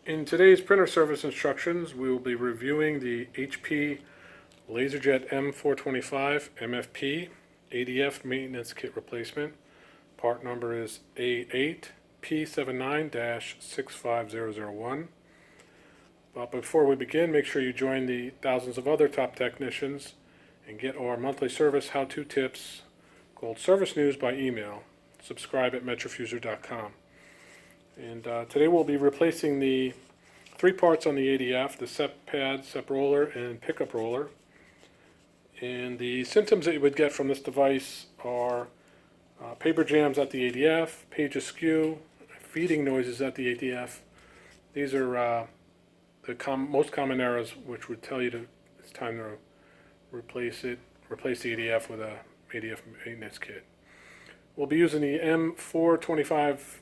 In today's printer service instructions, we will be reviewing the HP LaserJet M425 MFP ADF maintenance kit replacement. Part number is A8P79-65001. But before we begin, make sure you join the thousands of other top technicians and get our monthly service how-to tips called Service News by email. Subscribe at metrofuser.com. And today we'll be replacing the three parts on the ADF, the SEP pad, SEP roller, and pickup roller. And the symptoms that you would get from this device are paper jams at the ADF, page askew, feeding noises at the ADF. These are the most common errors which would tell you it's time to replace the ADF with a ADF maintenance kit. We'll be using the M425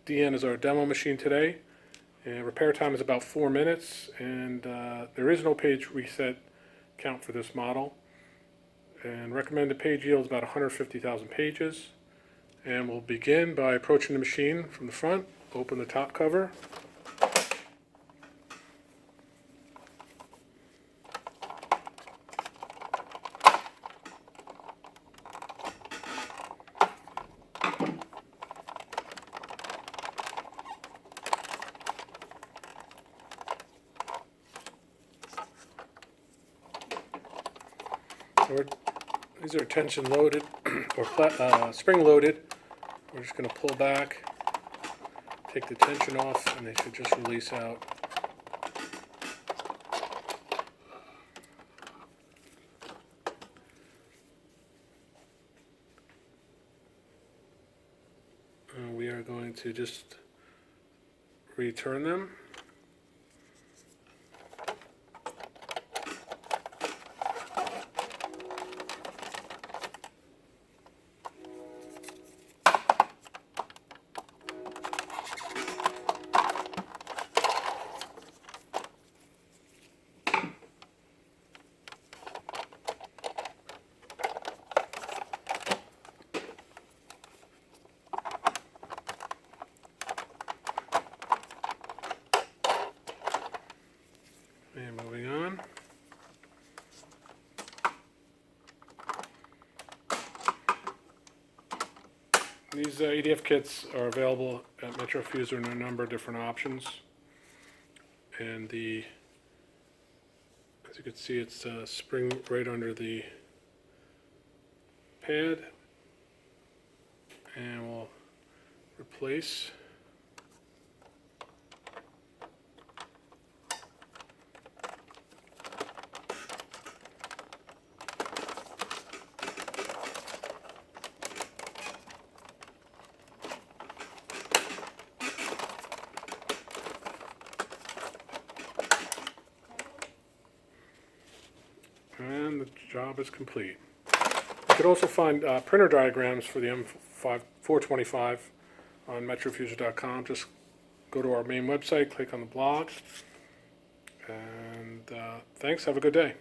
DN as our demo machine today, and repair time is about 4 minutes, and there is no page reset count for this model, and recommended page yield is about 150,000 pages. And we'll begin by approaching the machine from the front. Open the top cover. These are tension loaded or spring loaded. We're just going to pull back, take the tension off, and they should just release out. We are going to just return them. And moving on. These ADF kits are available at MetroFuser in a number of different options. And as you can see, it's a spring right under the pad. And we'll replace. And the job is complete. You could also find printer diagrams for the M425 on metrofuser.com. Just go to our main website, click on the blog, and thanks. Have a good day.